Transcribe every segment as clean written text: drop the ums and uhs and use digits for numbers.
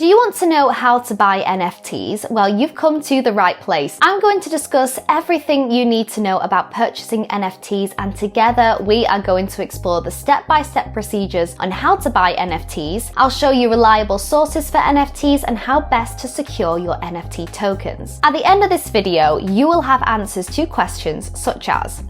Do you want to know how to buy NFTs? Well, you've come to the right place. I'm going to discuss everything you need to know about purchasing NFTs, and together we are going to explore the step-by-step procedures on how to buy NFTs. I'll show you reliable sources for NFTs and how best to secure your NFT tokens. At the end of this video, you will have answers to questions such as: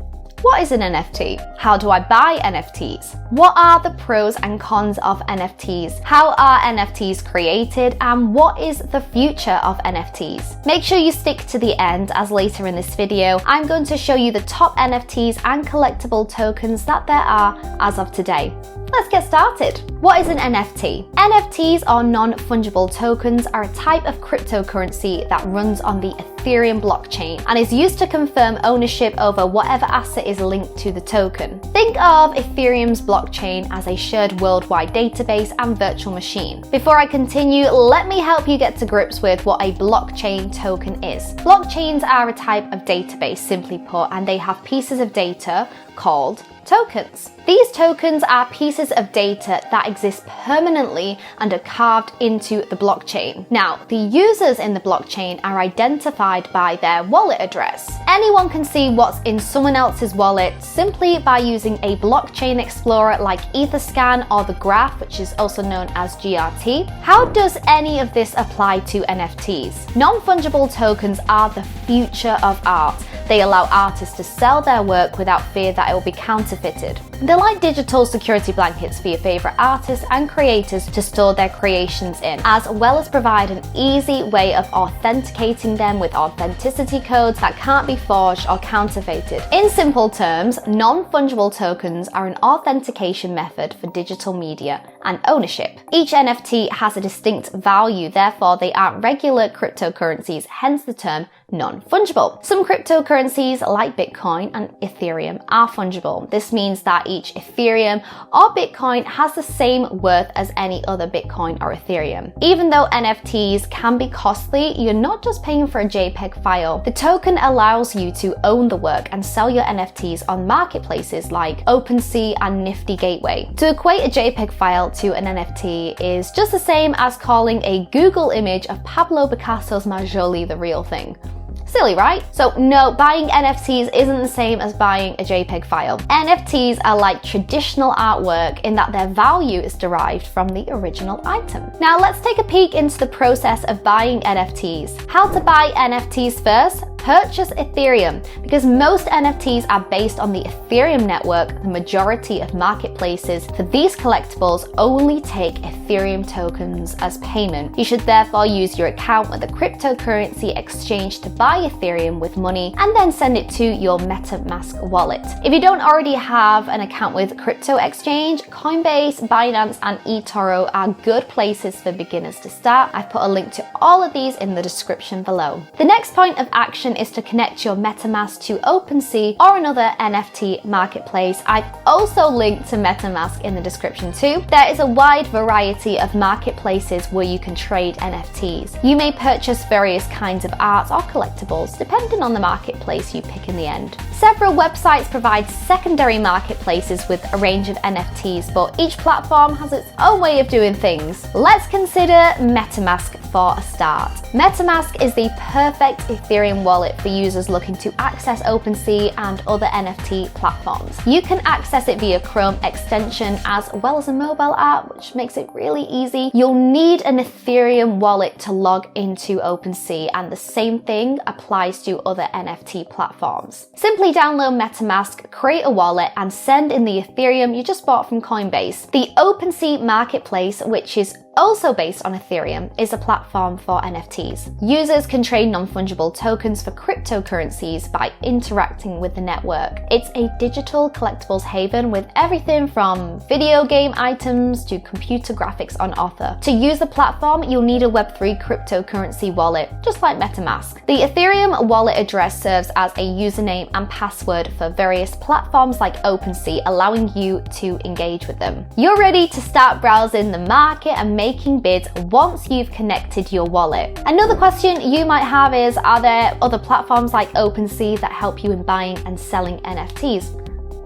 what is an NFT? How do I buy NFTs? What are the pros and cons of NFTs? How are NFTs created? And what is the future of NFTs? Make sure you stick to the end, as later in this video, I'm going to show you the top NFTs and collectible tokens that there are as of today. Let's get started. What is an NFT? NFTs, or non-fungible tokens, are a type of cryptocurrency that runs on the Ethereum blockchain and is used to confirm ownership over whatever asset is linked to the token. Think of Ethereum's blockchain as a shared worldwide database and virtual machine. Before I continue, let me help you get to grips with what a blockchain token is. Blockchains are a type of database, simply put, and they have pieces of data called tokens. These tokens are pieces of data that exist permanently and are carved into the blockchain. Now, the users in the blockchain are identified by their wallet address. Anyone can see what's in someone else's wallet simply by using a blockchain explorer like Etherscan or the Graph, which is also known as GRT. How does any of this apply to NFTs? Non-fungible tokens are the future of art. They allow artists to sell their work without fear that it will be counterfeited. They're like digital security blankets for your favorite artists and creators to store their creations in, as well as provide an easy way of authenticating them with authenticity codes that can't be forged or counterfeited. In simple terms, non-fungible tokens are an authentication method for digital media and ownership. Each NFT has a distinct value, therefore they aren't regular cryptocurrencies, hence the term non-fungible. Some cryptocurrencies like Bitcoin and Ethereum are fungible. This means that each Ethereum or Bitcoin has the same worth as any other Bitcoin or Ethereum. Even though NFTs can be costly, you're not just paying for a JPEG file. The token allows you to own the work and sell your NFTs on marketplaces like OpenSea and Nifty Gateway. To equate a JPEG file to an NFT is just the same as calling a Google image of Pablo Picasso's Majoli the real thing. Silly, right? So no, buying NFTs isn't the same as buying a JPEG file. NFTs are like traditional artwork in that their value is derived from the original item. Now let's take a peek into the process of buying NFTs. How to buy NFTs first? Purchase Ethereum. Because most NFTs are based on the Ethereum network, the majority of marketplaces for these collectibles only take Ethereum tokens as payment. You should therefore use your account with a cryptocurrency exchange to buy Ethereum with money and then send it to your MetaMask wallet. If you don't already have an account with crypto exchange, Coinbase, Binance, and eToro are good places for beginners to start. I've put a link to all of these in the description below. The next point of action is to connect your MetaMask to OpenSea or another NFT marketplace. I've also linked to MetaMask in the description too. There is a wide variety of marketplaces where you can trade NFTs. You may purchase various kinds of art or collectibles depending on the marketplace you pick in the end. Several websites provide secondary marketplaces with a range of NFTs, but each platform has its own way of doing things. Let's consider MetaMask for a start. MetaMask is the perfect Ethereum wallet for users looking to access OpenSea and other NFT platforms. You can access it via Chrome extension as well as a mobile app, which makes it really easy. You'll need an Ethereum wallet to log into OpenSea, and the same thing applies to other NFT platforms. Simply download MetaMask, create a wallet, and send in the Ethereum you just bought from Coinbase. The OpenSea marketplace, which is also based on Ethereum, is a platform for NFTs. Users can trade non-fungible tokens for cryptocurrencies by interacting with the network. It's a digital collectibles haven with everything from video game items to computer graphics on offer. To use the platform, you'll need a Web3 cryptocurrency wallet, just like MetaMask. The Ethereum wallet address serves as a username and password for various platforms like OpenSea, allowing you to engage with them. You're ready to start browsing the market and making bids once you've connected your wallet. Another question you might have is, are there other platforms like OpenSea that help you in buying and selling NFTs?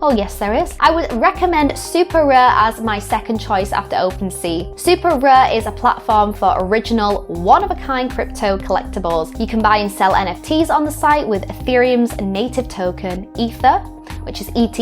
Oh yes, there is. I would recommend Super Rare as my second choice after OpenSea. Super Rare is a platform for original, one-of-a-kind crypto collectibles. You can buy and sell NFTs on the site with Ethereum's native token, Ether, which is ETH.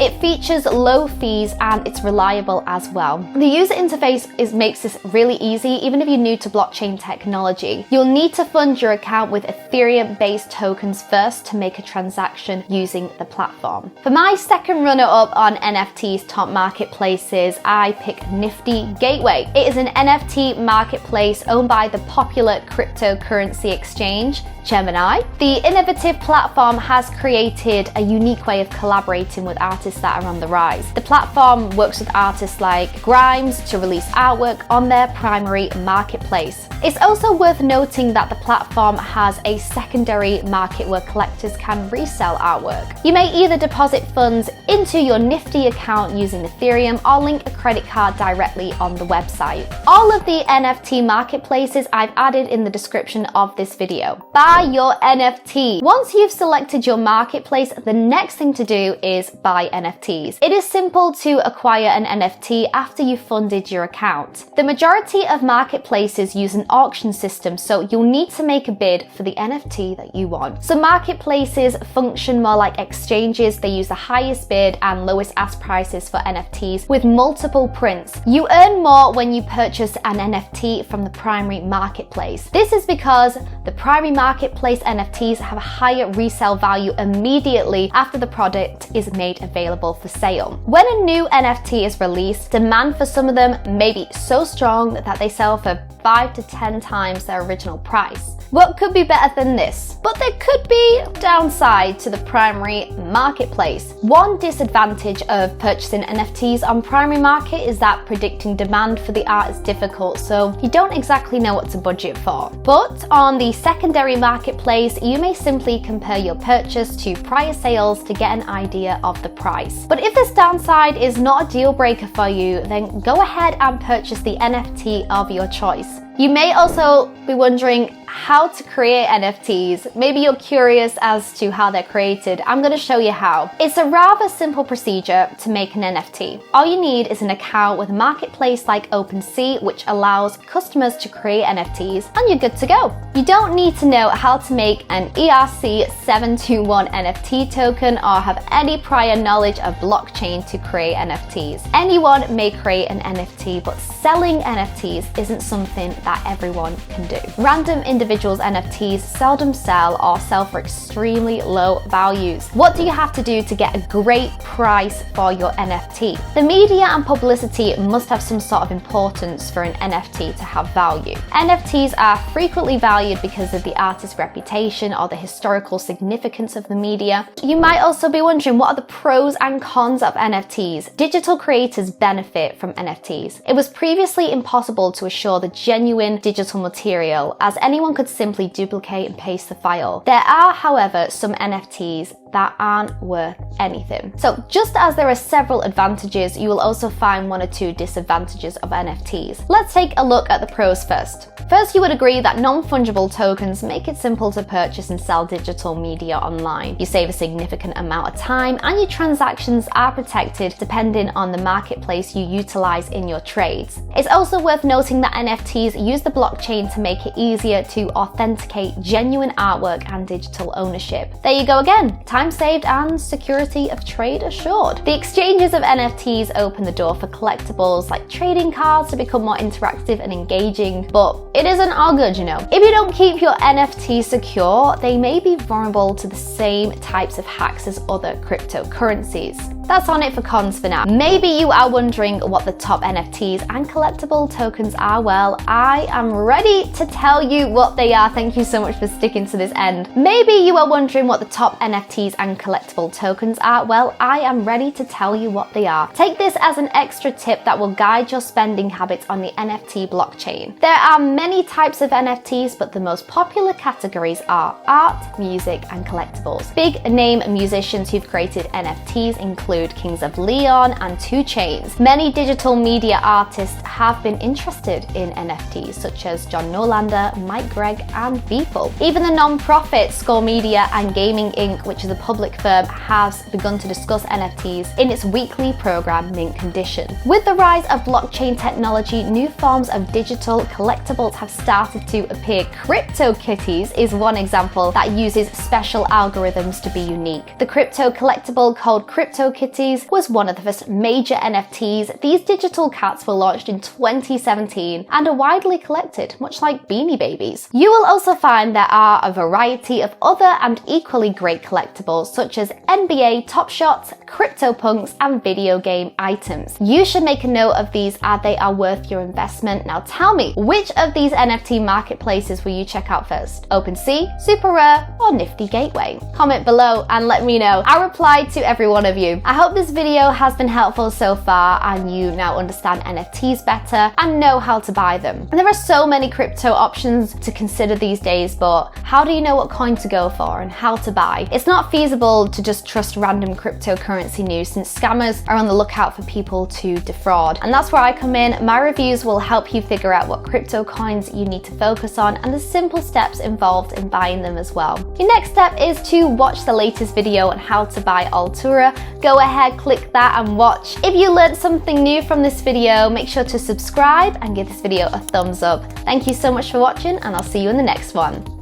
It features low fees and it's reliable as well. The user interface makes this really easy, even if you're new to blockchain technology. You'll need to fund your account with Ethereum-based tokens first to make a transaction using the platform. For my second runner-up on NFTs top marketplaces, I pick Nifty Gateway. It is an NFT marketplace owned by the popular cryptocurrency exchange, Gemini. The innovative platform has created a unique way of collaborating with artists that are on the rise. The platform works with artists like Grimes to release artwork on their primary marketplace. It's also worth noting that the platform has a secondary market where collectors can resell artwork. You may either deposit funds into your Nifty account using Ethereum or link a credit card directly on the website. All of the NFT marketplaces I've added in the description of this video. Buy your NFT. Once you've selected your marketplace, the next thing to do is buy NFTs. It is simple to acquire an NFT after you've funded your account. The majority of marketplaces use an auction system, so you'll need to make a bid for the NFT that you want. Some marketplaces function more like exchanges. They use the highest bid and lowest ask prices for NFTs with multiple prints. You earn more when you purchase an NFT from the primary marketplace. This is because the primary marketplace NFTs have a higher resale value immediately after the product is made available for sale. When a new NFT is released, demand for some of them may be so strong that they sell for 5 to 10 times their original price. What could be better than this? But there could be a downside to the primary marketplace. One disadvantage of purchasing NFTs on primary market is that predicting demand for the art is difficult, so you don't exactly know what to budget for. But on the secondary marketplace, you may simply compare your purchase to prior sales to get an idea of the price. But if this downside is not a deal breaker for you, then go ahead and purchase the NFT of your choice. You may also be wondering how to create NFTs. Maybe you're curious as to how they're created. I'm going to show you how. It's a rather simple procedure to make an NFT. All you need is an account with a marketplace like OpenSea, which allows customers to create NFTs, and you're good to go. You don't need to know how to make an ERC721 NFT token or have any prior knowledge of blockchain to create NFTs. Anyone may create an NFT, but selling NFTs isn't something that everyone can do. Random individuals' NFTs seldom sell or sell for extremely low values. What do you have to do to get a great price for your NFT? The media and publicity must have some sort of importance for an NFT to have value. NFTs are frequently valued because of the artist's reputation or the historical significance of the media. You might also be wondering, what are the pros and cons of NFTs? Digital creators benefit from NFTs. It was previously impossible to assure the genuine digital material, as anyone could simply duplicate and paste the file. There are, however, some NFTs that aren't worth anything. So just as there are several advantages, you will also find one or two disadvantages of NFTs. Let's take a look at the pros first. First, you would agree that non-fungible tokens make it simple to purchase and sell digital media online. You save a significant amount of time and your transactions are protected depending on the marketplace you utilize in your trades. It's also worth noting that NFTs use the blockchain to make it easier to authenticate genuine artwork and digital ownership. There you go again. Time saved and security of trade assured. The exchanges of NFTs open the door for collectibles like trading cards to become more interactive and engaging, but it isn't all good, you know. If you don't keep your NFTs secure, they may be vulnerable to the same types of hacks as other cryptocurrencies. That's on it for cons for now. Maybe you are wondering what the top NFTs and collectible tokens are. Well, I am ready to tell you what they are. Thank you so much for sticking to this end. Maybe you are wondering what the top NFTs and collectible tokens are. Well, I am ready to tell you what they are. Take this as an extra tip that will guide your spending habits on the NFT blockchain. There are many types of NFTs, but the most popular categories are art, music, and collectibles. Big name musicians who've created NFTs include include Kings of Leon and 2 Chainz. Many digital media artists have been interested in NFTs, such as John Norlander, Mike Gregg, and Beeple. Even the non-profit Score Media and Gaming Inc., which is a public firm, has begun to discuss NFTs in its weekly program Mint Condition. With the rise of blockchain technology, new forms of digital collectibles have started to appear. Cryptokitties is one example that uses special algorithms to be unique. The crypto collectible called Cryptokitties was one of the first major NFTs. These digital cats were launched in 2017 and are widely collected, much like Beanie Babies. You will also find there are a variety of other and equally great collectibles, such as NBA Top Shots, CryptoPunks, and video game items. You should make a note of these as they are worth your investment. Now tell me, which of these NFT marketplaces will you check out first? OpenSea, Super Rare, or Nifty Gateway? Comment below and let me know. I replied to every one of you. I hope this video has been helpful so far and you now understand NFTs better and know how to buy them. And there are so many crypto options to consider these days, but how do you know what coin to go for and how to buy? It's not feasible to just trust random cryptocurrency news, since scammers are on the lookout for people to defraud. And that's where I come in. My reviews will help you figure out what crypto coins you need to focus on and the simple steps involved in buying them as well. Your next step is to watch the latest video on how to buy Altura. Go ahead, click that and watch. If you learned something new from this video, make sure to subscribe and give this video a thumbs up. Thank you so much for watching, and I'll see you in the next one.